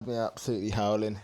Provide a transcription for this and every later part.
Been absolutely howling.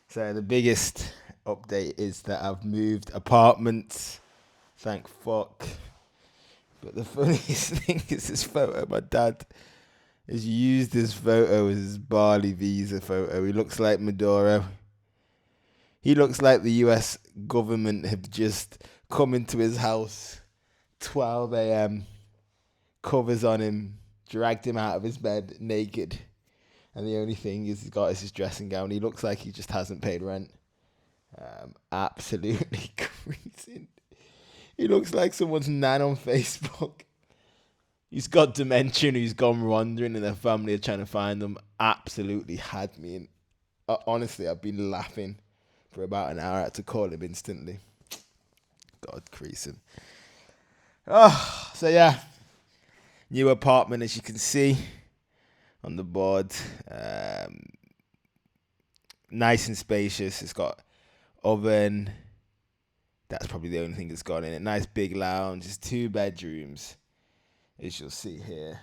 So the biggest update is that I've moved apartments. Thank fuck. But the funniest thing is this photo. My dad has used this photo as his Bali visa photo. He looks like Maduro. He looks like the US government have just come into his house, 12 a.m., covers on him, dragged him out of his bed naked. And the only thing he's got is his dressing gown. He looks like he just hasn't paid rent. Absolutely creasing. He looks like someone's nan on Facebook. He's got dementia and he's gone wandering and their family are trying to find him. Absolutely had me. And honestly, I've been laughing for about an hour. I had to call him instantly. God, creasing. So yeah. New apartment, as you can see on the board. Nice and spacious. It's got oven. That's probably the only thing that's got in it. Nice big lounge. It's 2 bedrooms, as you'll see here.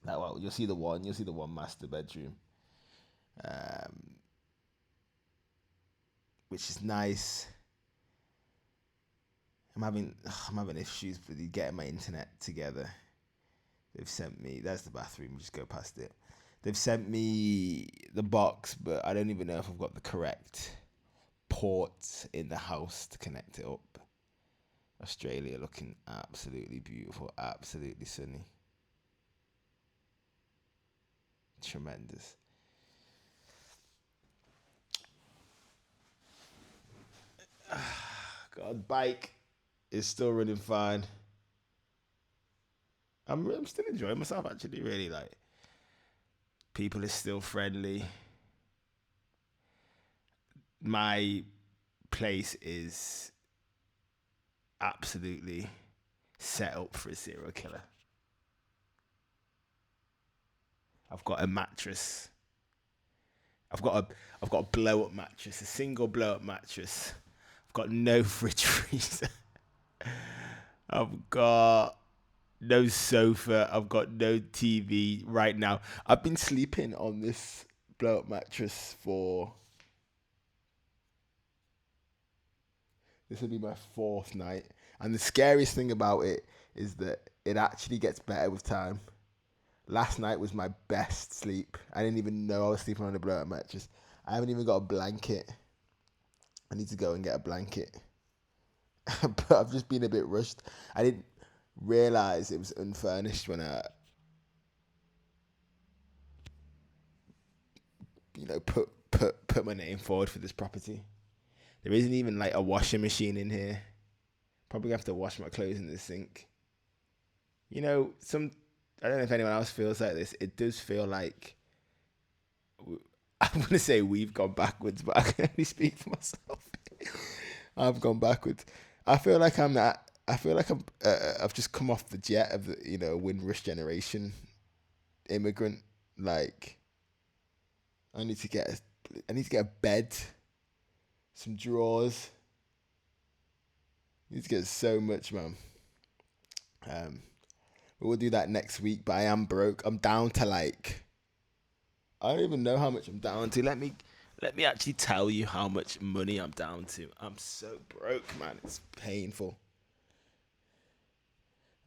You'll see the one. You'll see the one master bedroom, um, which is nice. I'm having issues with getting my internet together. They've sent me. That's the bathroom. Just go past it. They've sent me the box, but I don't even know if I've got the correct ports in the house to connect it up. Australia looking absolutely beautiful, absolutely sunny. Tremendous. God, bike is still running fine. I'm still enjoying myself actually, really. Like, people are still friendly. My place is absolutely set up for a serial killer. I've got a mattress. I've got a blow up mattress, a single blow up mattress. I've got no fridge freezer. I've got no sofa. I've got no TV right now. I've been sleeping on this blow up mattress for. This will be my 4th night. And the scariest thing about it is that it actually gets better with time. Last night was my best sleep. I didn't even know I was sleeping on a blow up mattress. I haven't even got a blanket. I need to go and get a blanket. But I've just been a bit rushed. I didn't realize it was unfurnished when I, put my name forward for this property. There isn't even like a washing machine in here. Probably have to wash my clothes in the sink. I don't know if anyone else feels like this. It does feel like I'm gonna say we've gone backwards, but I can only speak for myself. I've gone backwards. I feel like I'm that. I feel like I've just come off the jet of the Windrush generation immigrant. Like, I need to get a bed, some drawers. I need to get so much, man. But we'll do that next week. But I am broke. I'm down to like. I don't even know how much I'm down to. Let me actually tell you how much money I'm down to. I'm so broke, man. It's painful.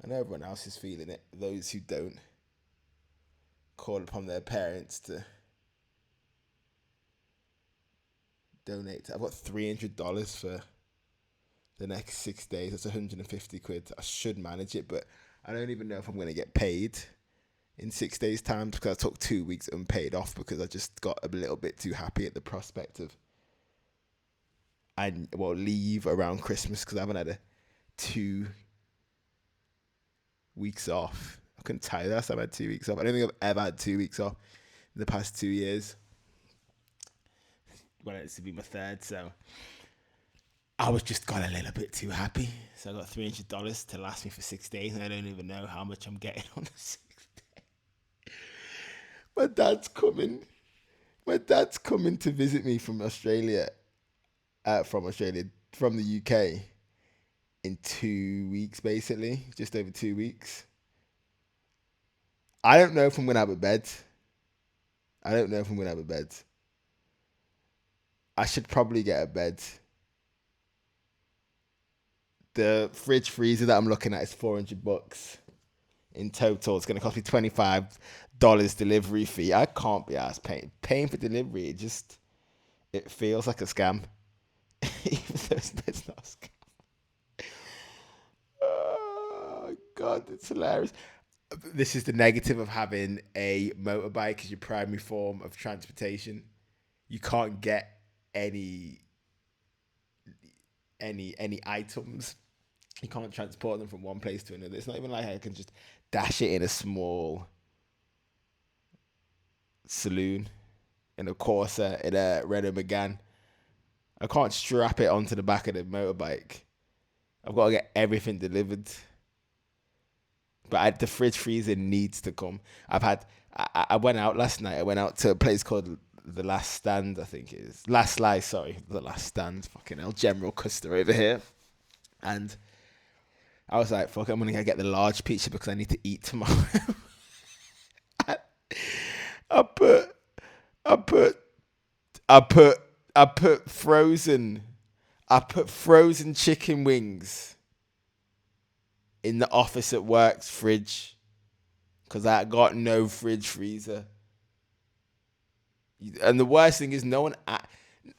I know everyone else is feeling it. Those who don't call upon their parents to donate. I've got $300 for the next 6 days. That's 150 quid. I should manage it, but I don't even know if I'm going to get paid in 6 days' time because I took 2 weeks unpaid off because I just got a little bit too happy at the prospect of leave around Christmas because I haven't had 2 weeks off. I couldn't tell you last time I had 2 weeks off. I don't think I've ever had 2 weeks off in the past 2 years. Well, it's to be my third, so I was just got a little bit too happy. So I got $300 to last me for 6 days, and I don't even know how much I'm getting on the 6th day. My dad's coming. My dad's coming to visit me from Australia, from the UK, in 2 weeks, basically, just over 2 weeks. I don't know if I'm gonna have a bed. I don't know if I'm gonna have a bed. I should probably get a bed. The fridge freezer that I'm looking at is $400 in total. It's gonna cost me $25 delivery fee. I can't be asked paying for delivery. It feels like a scam, even though it's not a scam. Oh God, it's hilarious. This is the negative of having a motorbike as your primary form of transportation. You can't get any any items. You can't transport them from one place to another. It's not even like I can just dash it in a small saloon, in a Corsa, in a Renault Megane. I can't strap it onto the back of the motorbike. I've got to get everything delivered. But the fridge freezer needs to come. I went out last night. I went out to a place called The Last Stand, I think it is. Last Slice, sorry. The Last Stand. Fucking hell. General Custer over here. And I was like, fuck, I'm going to get the large pizza because I need to eat tomorrow. I put I put I put I put frozen chicken wings in the office at work's fridge because I got no fridge freezer. And the worst thing is, no one.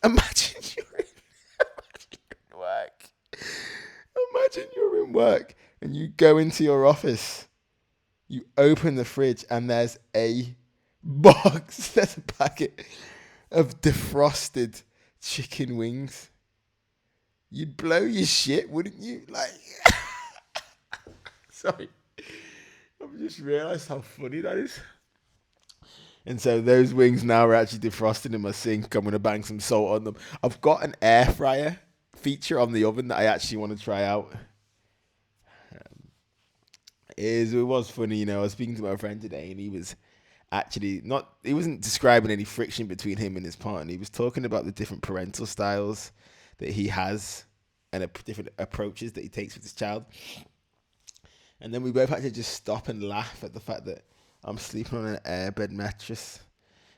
Imagine in work. Imagine you're in work and you go into your office. You open the fridge and there's a box. There's a packet of defrosted chicken wings. You'd blow your shit, wouldn't you? Like, sorry. I've just realised how funny that is. And so those wings now are actually defrosted in my sink. I'm going to bang some salt on them. I've got an air fryer feature on the oven that I actually want to try out. It was funny, I was speaking to my friend today and he was actually he wasn't describing any friction between him and his partner. He was talking about the different parental styles that he has and different approaches that he takes with his child. And then we both had to just stop and laugh at the fact that I'm sleeping on an airbed mattress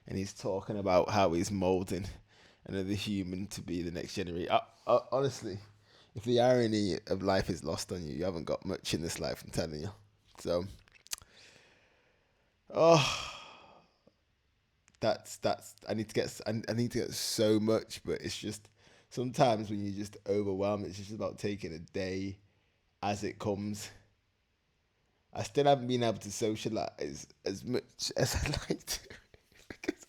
and he's talking about how he's molding another human to be the next generation. Honestly, if the irony of life is lost on you, you haven't got much in this life, I'm telling you. So, that's I need to get so much, but it's just sometimes when you're just overwhelmed, it's just about taking a day as it comes. I still haven't been able to socialize as much as I'd like to. Because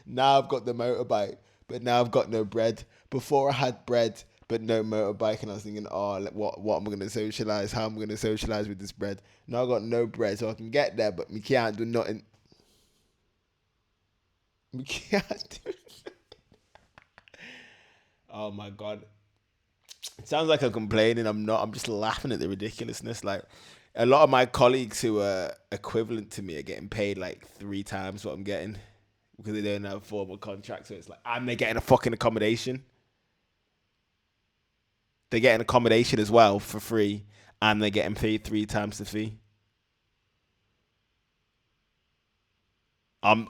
now I've got the motorbike, but now I've got no bread. Before I had bread, but no motorbike, and I was thinking, what am I going to socialize? How am I going to socialize with this bread? Now I've got no bread, so I can get there, but me can't do nothing. Me can't do nothing. Oh my God. It sounds like I'm complaining. I'm not. I'm just laughing at the ridiculousness. Like, a lot of my colleagues who are equivalent to me are getting paid like 3 times what I'm getting because they don't have a formal contract. So it's like, and they're getting a fucking accommodation. They're getting accommodation as well for free, and they're getting paid 3 times the fee. I'm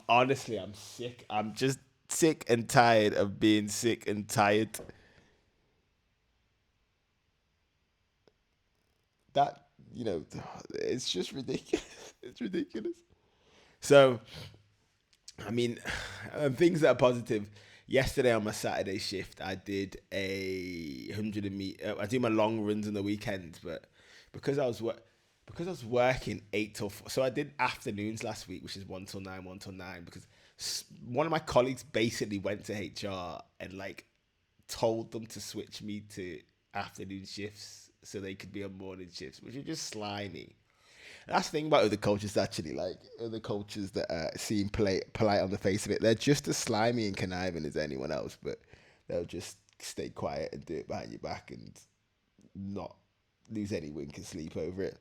sick. I'm just sick and tired of being sick and tired. That, it's just ridiculous. It's ridiculous. So, I mean, things that are positive. Yesterday on my Saturday shift, I did a 100 I do my long runs on the weekends, but because I was working 8 till 4, so I did afternoons last week, which is 1 till 9, 1 till 9, because one of my colleagues basically went to HR and like told them to switch me to afternoon shifts so they could be on morning shifts, which is just slimy. That's the thing about other cultures, actually. Like, other cultures that seem polite on the face of it, they're just as slimy and conniving as anyone else, but they'll just stay quiet and do it behind your back and not lose any wink and sleep over it.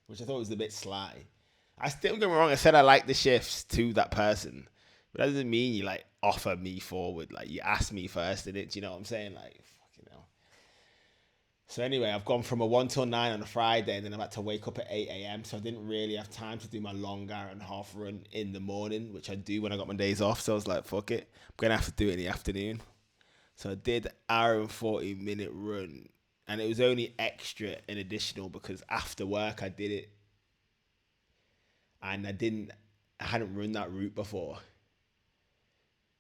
Which I thought was a bit sly. I still, don't get me wrong, I said I like the shifts to that person, but that doesn't mean you like offer me forward. Like, you ask me first, and you know what I'm saying? Like, fucking hell. So anyway, I've gone from a 1 till 9 on a Friday, and then I've had to wake up at 8 a.m. So I didn't really have time to do my long hour and a half run in the morning, which I do when I got my days off. So I was like, fuck it, I'm gonna have to do it in the afternoon. So I did hour and 40 minute run, and it was only extra and additional because after work I did it, and I hadn't run that route before,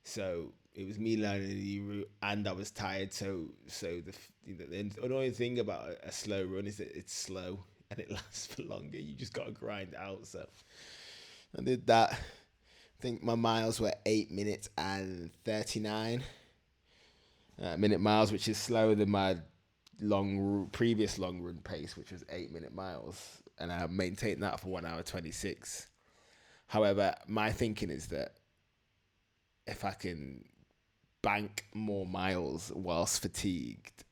so it was me learning a new route, and I was tired. The annoying thing about a slow run is that it's slow and it lasts for longer. You just gotta grind out. So I did that. I think my miles were 8 minutes and 39 minute miles, which is slower than my previous long run pace, which was 8 minute miles, and I maintained that for 1 hour 26. However, my thinking is that if I can bank more miles whilst fatigued,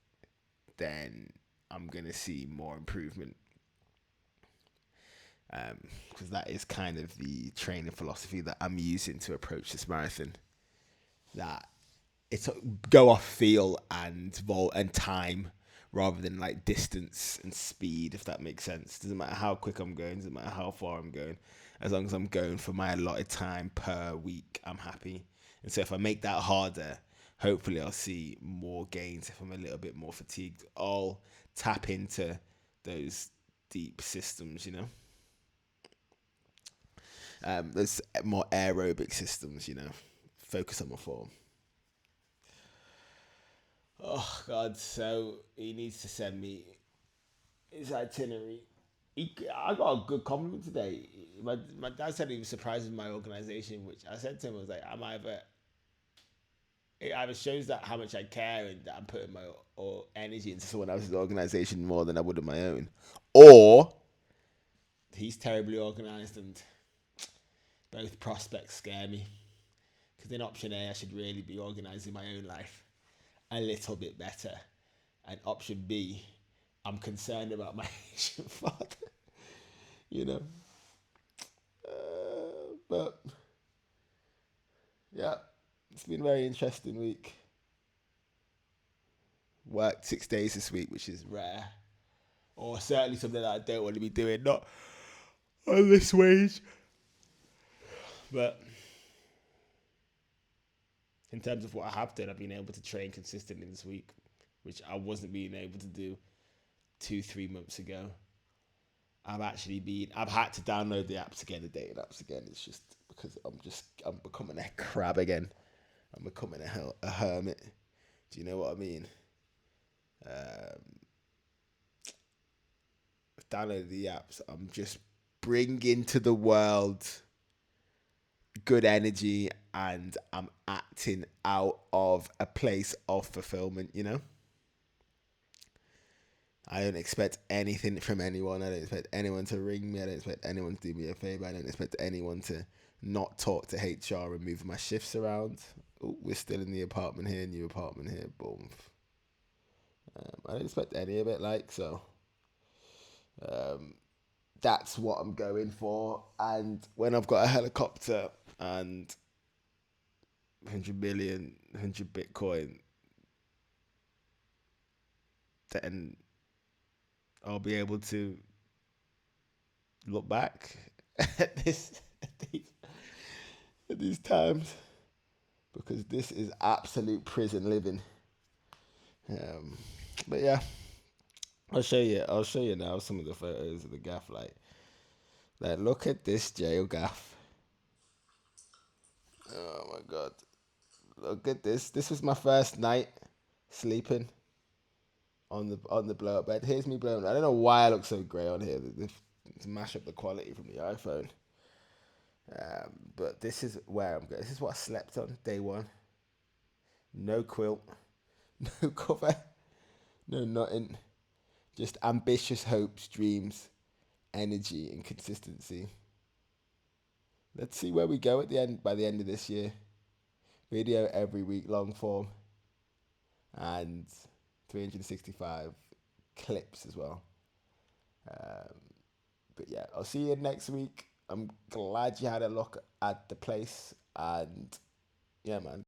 then I'm gonna see more improvement. Because that is kind of the training philosophy that I'm using to approach this marathon. That it's go off feel and time rather than like distance and speed, if that makes sense. Doesn't matter how quick I'm going, doesn't matter how far I'm going, as long as I'm going for my allotted time per week, I'm happy. And so if I make that harder, hopefully I'll see more gains. If I'm a little bit more fatigued, I'll tap into those deep systems, there's more aerobic systems, focus on my form. Oh God! So he needs to send me his itinerary. I got a good compliment today. My dad said he was surprised with my organization, which I said to him, I was like, it either shows that how much I care and that I'm putting my or energy into someone else's organization more than I would in my own, or he's terribly organized, and both prospects scare me. Because in option A, I should really be organizing my own life a little bit better. And option B, I'm concerned about my Asian father, you know. But yeah, it's been a very interesting week. Worked 6 days this week, which is rare, or certainly something that I don't want to be doing. Not on this wage, but in terms of what I have done, I've been able to train consistently this week, which I wasn't being able to do 2-3 months ago. I've had to download the apps again, the dating apps again. It's just because I'm becoming a crab again. I'm becoming a hermit. Do you know what I mean? Um, I've downloaded the apps. I'm just bringing to the world good energy, and I'm acting out of a place of fulfillment, I don't expect anything from anyone. I don't expect anyone to ring me. I don't expect anyone to do me a favor. I don't expect anyone to not talk to HR and move my shifts around. Ooh, we're still in the apartment here, new apartment here, boom. I don't expect any of it, so. Um, that's what I'm going for. And when I've got a helicopter and 100 million, 100 Bitcoin, then I'll be able to look back at these times, because this is absolute prison living. Um, but yeah, I'll show you. I'll show you now some of the photos of the gaff. Like look at this jail gaff. Oh my god, look at this. This was my first night sleeping on the blow up bed. Here's me blowing. I don't know why I look so grey on here. To mash up the quality from the iPhone. But this is where I'm going. This is what I slept on day one. No quilt, no cover, no nothing. Just ambitious hopes, dreams, energy, and consistency. Let's see where we go at the end by the end of this year. Video every week, long form, and 365 clips as well. Um, but yeah, I'll see you next week. I'm glad you had a look at the place, and yeah, man.